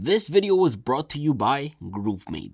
This video was brought to you by Grovemade.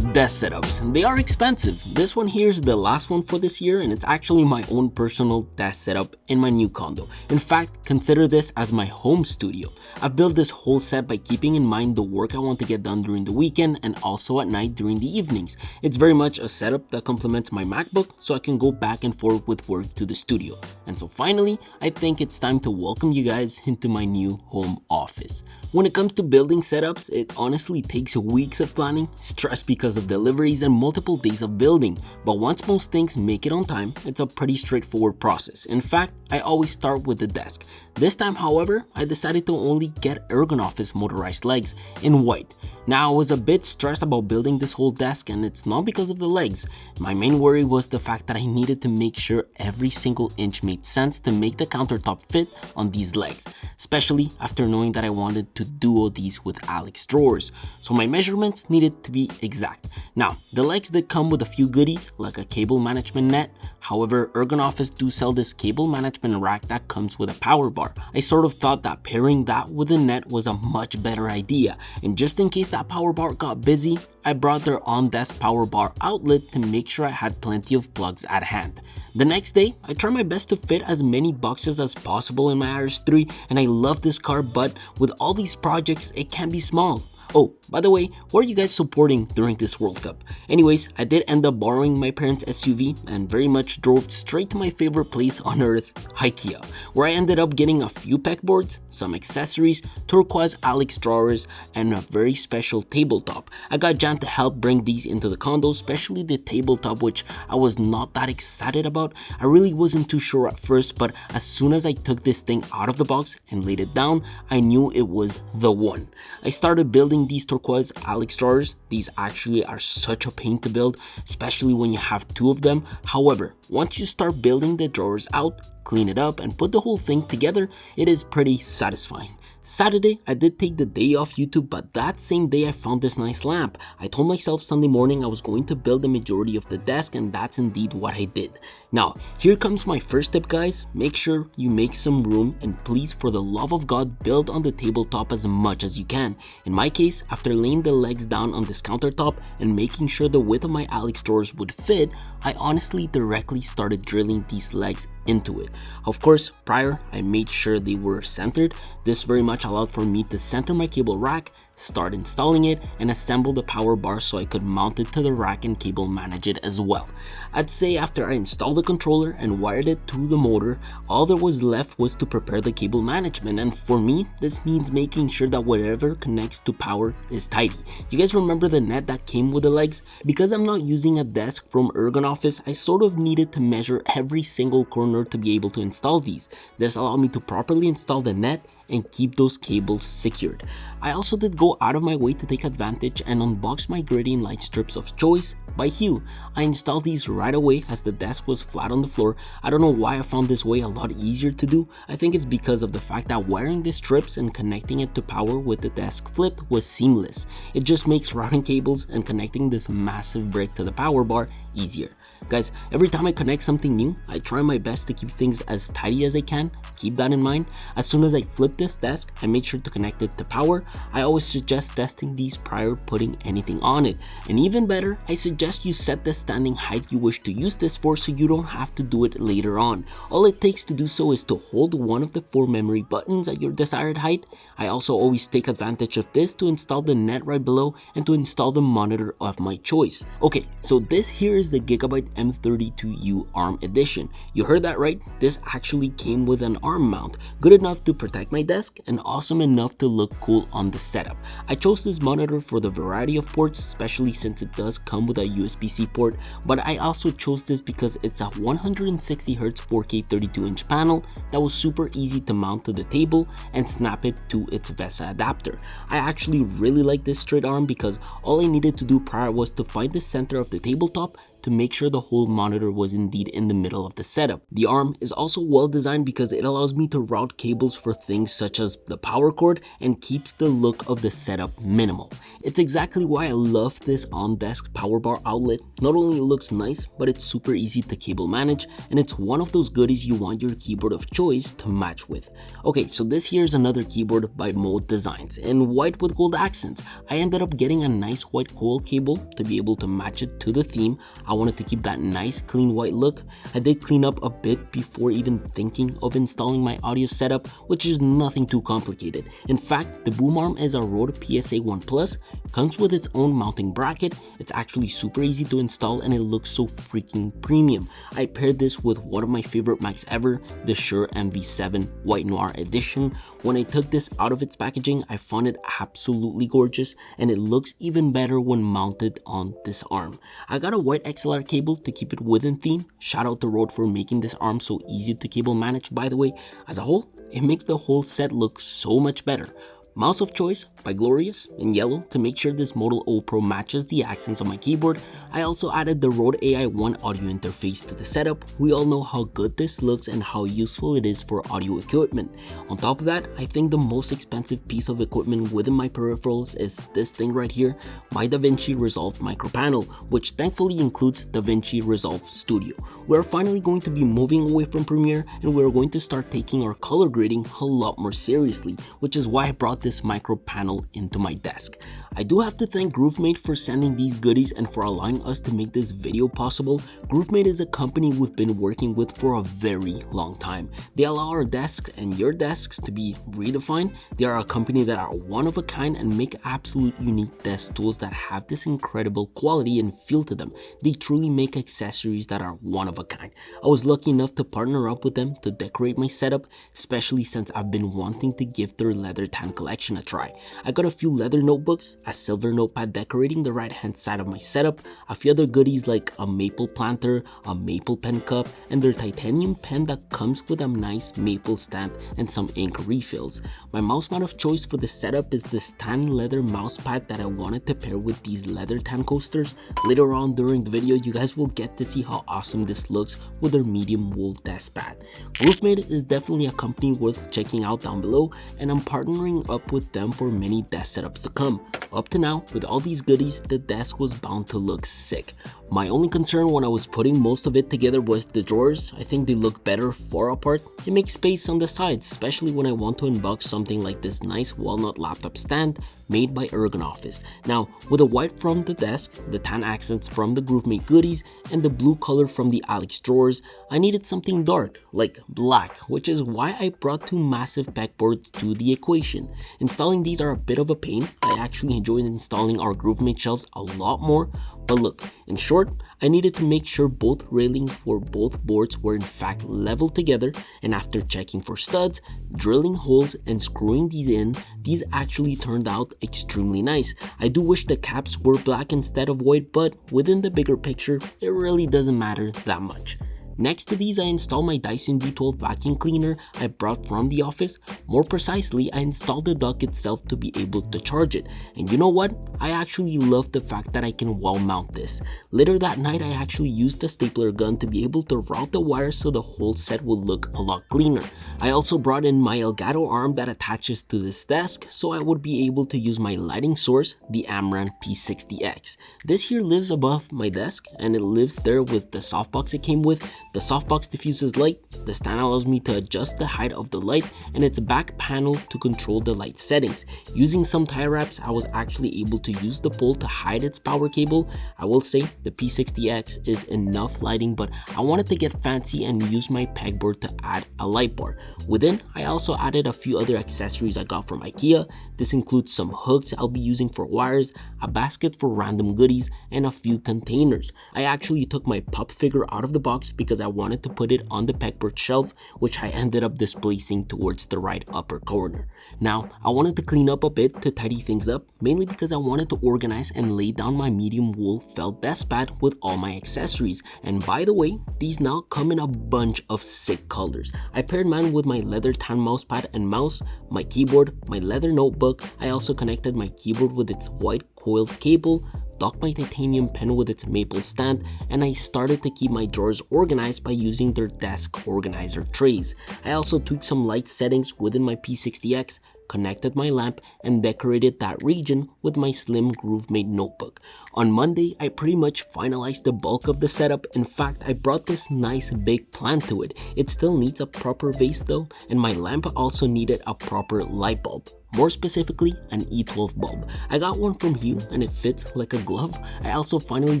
Desk setups. They are expensive. This one here is the last one for this year, and it's actually my own personal desk setup in my new condo. In fact, consider this as my home studio. I've built this whole set by keeping in mind the work I want to get done during the weekend and also at night during the evenings. It's very much a setup that complements my MacBook, so I can go back and forth with work to the studio. And so finally, I think it's time to welcome you guys into my new home office. When it comes to building setups, it honestly takes weeks of planning, stress because of deliveries, and multiple days of building. But once most things make it on time, it's a pretty straightforward process. In fact, I always start with the desk. This time, however, I decided to only get Ergonoffice motorized legs in white. Now, I was a bit stressed about building this whole desk, and it's not because of the legs. My main worry was the fact that I needed to make sure every single inch made sense to make the countertop fit on these legs, especially after knowing that I wanted to duo these with Alex drawers, so my measurements needed to be exact. Now, the legs did come with a few goodies like a cable management net. However, Ergonoffice do sell this cable management rack that comes with a power bar. I sort of thought that pairing that with a net was a much better idea, and just in case that power bar got busy, I brought their on-desk power bar outlet to make sure I had plenty of plugs at hand. The next day, I tried my best to fit as many boxes as possible in my RS3, and I love this car, but with all these projects, it can be small. Oh, by the way, what are you guys supporting during this World Cup? Anyways, I did end up borrowing my parents' SUV and very much drove straight to my favorite place on earth, Ikea, where I ended up getting a few pegboards, some accessories, turquoise Alex drawers, and a very special tabletop. I got Jan to help bring these into the condo, especially the tabletop, which I was not that excited about. I really wasn't too sure at first, but as soon as I took this thing out of the box and laid it down, I knew it was the one. I started building these turquoise Alex drawers. These actually are such a pain to build, especially when you have two of them. However, once you start building the drawers out, clean it up, and put the whole thing together, it is pretty satisfying. Saturday, I did take the day off YouTube, but that same day I found this nice lamp. I told myself Sunday morning I was going to build the majority of the desk, and that's indeed what I did. Now, here comes my first tip, guys. Make sure you make some room, and please, for the love of God, build on the tabletop as much as you can. In my case, after laying the legs down on this countertop and making sure the width of my Alex drawers would fit, I honestly directly started drilling these legs into it. Of course, prior, I made sure they were centered. This very much allowed for me to center my cable rack, start installing it, and assemble the power bar so I could mount it to the rack and cable manage it as well. I'd say after I installed the controller and wired it to the motor, all there was left was to prepare the cable management, and for me, this means making sure that whatever connects to power is tidy. You guys remember the net that came with the legs? Because I'm not using a desk from Ergonoffice, I sort of needed to measure every single corner to be able to install these. This allowed me to properly install the net and keep those cables secured. I also did go out of my way to take advantage and unbox my gradient light strips of choice by Hue. I installed these right away as the desk was flat on the floor. I don't know why I found this way a lot easier to do. I think it's because of the fact that wiring the strips and connecting it to power with the desk flip was seamless. It just makes routing cables and connecting this massive brick to the power bar easier. Guys, every time I connect something new, I try my best to keep things as tidy as I can. Keep that in mind. As soon as I flip this desk, I make sure to connect it to power. I always suggest testing these prior putting anything on it. And even better, I suggest you set the standing height you wish to use this for so you don't have to do it later on. All it takes to do so is to hold one of the 4 memory buttons at your desired height. I also always take advantage of this to install the net right below and to install the monitor of my choice. Okay, so this here is the Gigabyte M32U ARM edition. You heard that right, this actually came with an ARM mount, good enough to protect my desk and awesome enough to look cool on the setup. I chose this monitor for the variety of ports, especially since it does come with a USB-C port, but I also chose this because it's a 160Hz 4K 32-inch panel that was super easy to mount to the table and snap it to its VESA adapter. I actually really like this straight arm because all I needed to do prior was to find the center of the tabletop, to make sure the whole monitor was indeed in the middle of the setup. The arm is also well designed because it allows me to route cables for things such as the power cord and keeps the look of the setup minimal. It's exactly why I love this on-desk power bar outlet. Not only it looks nice, but it's super easy to cable manage, and it's one of those goodies you want your keyboard of choice to match with. Okay, so this here is another keyboard by Mode Designs in white with gold accents. I ended up getting a nice white coil cable to be able to match it to the theme. I wanted to keep that nice clean white look. I did clean up a bit before even thinking of installing my audio setup, which is nothing too complicated. In fact, the boom arm is a Rode PSA 1 Plus, comes with its own mounting bracket. It's actually super easy to install and it looks so freaking premium. I paired this with one of my favorite mics ever, the Shure MV7 White Noir Edition. When I took this out of its packaging, I found it absolutely gorgeous, and it looks even better when mounted on this arm. I got a white XLR cable to keep it within theme. Shout out to Rode for making this arm so easy to cable manage, by the way. As a whole, it makes the whole set look so much better. Mouse of choice by Glorious in yellow to make sure this Model O Pro matches the accents on my keyboard. I also added the Rode AI1 audio interface to the setup. We all know how good this looks and how useful it is for audio equipment. On top of that, I think the most expensive piece of equipment within my peripherals is this thing right here, my DaVinci Resolve micro panel, which thankfully includes DaVinci Resolve Studio. We're finally going to be moving away from Premiere, and we're going to start taking our color grading a lot more seriously, which is why I brought this micro panel into my desk. I do have to thank Grovemade for sending these goodies and for allowing us to make this video possible. Grovemade is a company we've been working with for a very long time. They allow our desks and your desks to be redefined. They are a company that are one of a kind and make absolute unique desk tools that have this incredible quality and feel to them. They truly make accessories that are one of a kind. I was lucky enough to partner up with them to decorate my setup, especially since I've been wanting to give their leather tan collection a try. I got a few leather notebooks, a silver notepad decorating the right hand side of my setup, a few other goodies like a maple planter, a maple pen cup, and their titanium pen that comes with a nice maple stamp and some ink refills. My mouse mat of choice for the setup is this tan leather mouse pad that I wanted to pair with these leather tan coasters. Later on during the video, you guys will get to see how awesome this looks with their medium wool desk pad. Grovemade is definitely a company worth checking out down below, and I'm partnering up with them for many desk setups to come. Up to now, with all these goodies, the desk was bound to look sick. My only concern when I was putting most of it together was the drawers. I think they look better far apart. It makes space on the sides, especially when I want to unbox something like this nice walnut laptop stand made by Ergonoffice. Now, with the white from the desk, the tan accents from the Grovemade goodies, and the blue color from the Alex drawers, I needed something dark, like black, which is why I brought two massive pegboards to the equation. Installing these are a bit of a pain. I actually enjoyed installing our Grovemade shelves a lot more, but look, in short, I needed to make sure both railings for both boards were in fact level together, and after checking for studs, drilling holes, and screwing these in, these actually turned out extremely nice. I do wish the caps were black instead of white, but within the bigger picture, it really doesn't matter that much. Next to these, I installed my Dyson V12 vacuum cleaner I brought from the office. More precisely, I installed the dock itself to be able to charge it. And you know what? I actually love the fact that I can wall mount this. Later that night, I actually used the stapler gun to be able to route the wires so the whole set would look a lot cleaner. I also brought in my Elgato arm that attaches to this desk so I would be able to use my lighting source, the Amran P60X. This here lives above my desk and it lives there with the softbox it came with. The softbox diffuses light, the stand allows me to adjust the height of the light, and its back panel to control the light settings. Using some tie wraps, I was actually able to use the pole to hide its power cable. I will say the P60X is enough lighting, but I wanted to get fancy and use my pegboard to add a light bar. Within, I also added a few other accessories I got from Ikea. This includes some hooks I'll be using for wires, a basket for random goodies, and a few containers. I actually took my pup figure out of the box because I wanted to put it on the pegboard shelf, which I ended up displacing towards the right upper corner. Now, I wanted to clean up a bit to tidy things up, mainly because I wanted to organize and lay down my medium wool felt desk pad with all my accessories. And by the way, these now come in a bunch of sick colors. I paired mine with my leather tan mouse pad and mouse, my keyboard, my leather notebook. I also connected my keyboard with its white coiled cable, docked my titanium pen with its maple stand, and I started to keep my drawers organized by using their desk organizer trays. I also took some light settings within my P60X, connected my lamp, and decorated that region with my slim Grovemade notebook. On Monday, I pretty much finalized the bulk of the setup. In fact, I brought this nice big plant to it. It still needs a proper vase though, and my lamp also needed a proper light bulb. More specifically, an E12 bulb. I got one from Hue and it fits like a glove. I also finally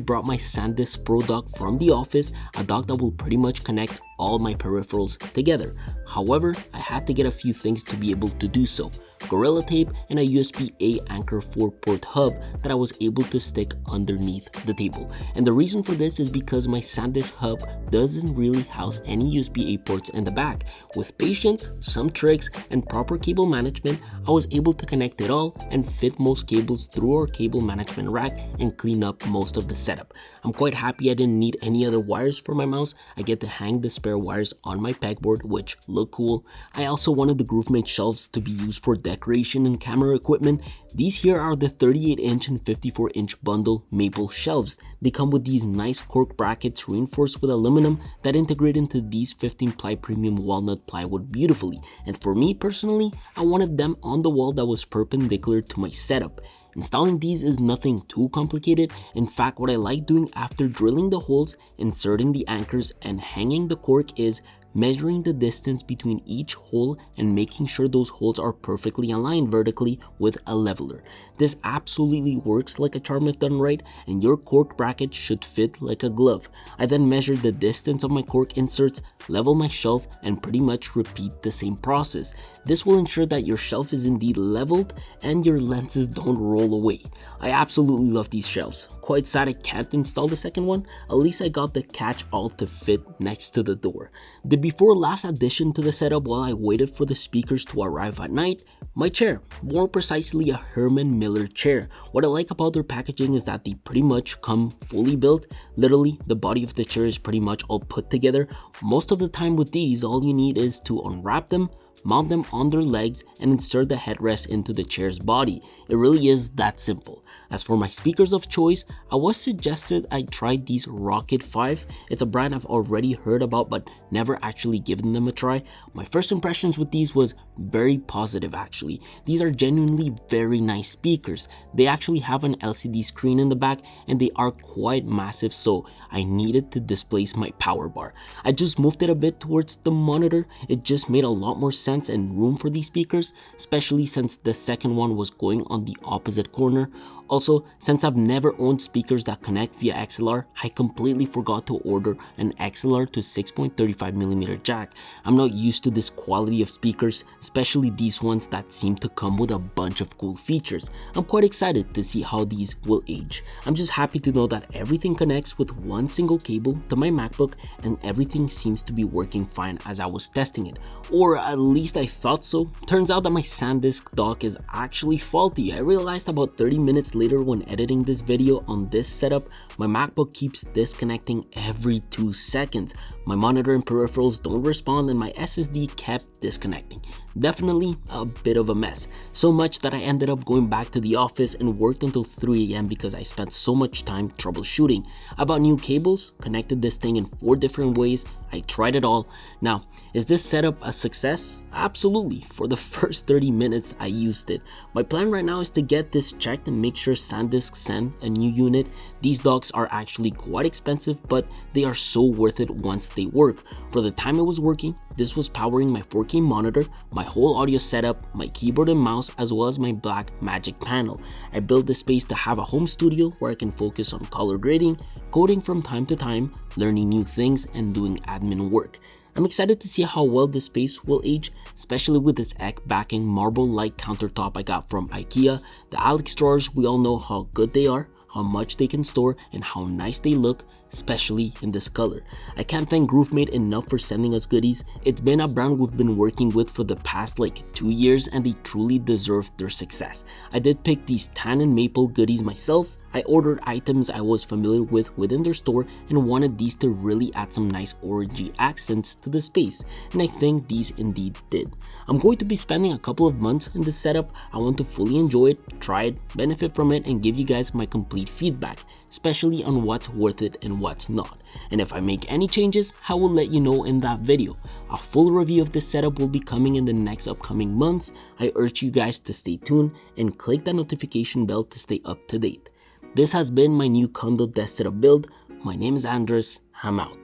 brought my SanDisk Pro dock from the office, a dock that will pretty much connect all my peripherals together. However, I had to get a few things to be able to do so. Gorilla Tape and a USB-A Anchor 4-port hub that I was able to stick underneath the table. And the reason for this is because my SanDisk hub doesn't really house any USB-A ports in the back. With patience, some tricks, and proper cable management, I was able to connect it all and fit most cables through our cable management rack and clean up most of the setup. I'm quite happy I didn't need any other wires for my mouse. I get to hang the spare wires on my pegboard, which look cool. I also wanted the Grovemade shelves to be used for decoration and camera equipment. These here are the 38-inch and 54-inch bundle maple shelves. They come with these nice cork brackets reinforced with aluminum that integrate into these 15-ply premium walnut plywood beautifully. And for me personally, I wanted them on the wall that was perpendicular to my setup. Installing these is nothing too complicated. In fact, what I like doing after drilling the holes, inserting the anchors, and hanging the cork is measuring the distance between each hole and making sure those holes are perfectly aligned vertically with a leveler. This absolutely works like a charm if done right, and your cork bracket should fit like a glove. I then measure the distance of my cork inserts, level my shelf, and pretty much repeat the same process. This will ensure that your shelf is indeed leveled and your lenses don't roll away. I absolutely love these shelves. Quite sad I can't install the second one. At least I got the catch-all to fit next to the door. The before last addition to the setup while I waited for the speakers to arrive at night, my chair, more precisely a Herman Miller chair. What I like about their packaging is that they pretty much come fully built. Literally, the body of the chair is pretty much all put together. Most of the time with these, all you need is to unwrap them, mount them on their legs, and insert the headrest into the chair's body. It really is that simple. As for my speakers of choice, I was suggested I try these Rocket 5. It's a brand I've already heard about but never actually given them a try. My first impressions with these was very positive actually. These are genuinely very nice speakers. They actually have an LCD screen in the back and they are quite massive, so I needed to displace my power bar. I just moved it a bit towards the monitor. It just made a lot more sense and room for these speakers, especially since the second one was going on the opposite corner. Also, since I've never owned speakers that connect via XLR, I completely forgot to order an XLR to 6.35mm jack. I'm not used to this quality of speakers, especially these ones that seem to come with a bunch of cool features. I'm quite excited to see how these will age. I'm just happy to know that everything connects with one single cable to my MacBook and everything seems to be working fine as I was testing it. Or at least I thought so. Turns out that my SanDisk dock is actually faulty. I realized about 30 minutes later when editing this video on this setup, my MacBook keeps disconnecting every 2 seconds. My monitor and peripherals don't respond and my SSD kept disconnecting. Definitely a bit of a mess. So much that I ended up going back to the office and worked until 3 AM because I spent so much time troubleshooting. I bought new cables, connected this thing in 4 different ways. I tried it all. Now, is this setup a success? Absolutely. For the first 30 minutes I used it. My plan right now is to get this checked and make sure SanDisk send a new unit. These docks are actually quite expensive, but they are so worth it once they work. For the time it was working, this was powering my 4K monitor, my whole audio setup, my keyboard and mouse, as well as my black magic panel. I built this space to have a home studio where I can focus on color grading, coding from time to time, learning new things, and doing admin work. I'm excited to see how well this space will age, especially with this egg backing marble light countertop I got from Ikea. The Alex drawers, we all know how good they are, how much they can store, and how nice they look, especially in this color. I can't thank Grovemade enough for sending us goodies. It's been a brand we've been working with for the past 2 years and they truly deserve their success. I did pick these tan and maple goodies myself. I ordered items I was familiar with within their store and wanted these to really add some nice orangey accents to the space, and I think these indeed did. I'm going to be spending a couple of months in this setup. I want to fully enjoy it, try it, benefit from it, and give you guys my complete feedback, especially on what's worth it and what's not. And if I make any changes, I will let you know in that video. A full review of this setup will be coming in the next upcoming months. I urge you guys to stay tuned and click that notification bell to stay up to date. This has been my new condo desk setup build. My name is Andres. I'm out.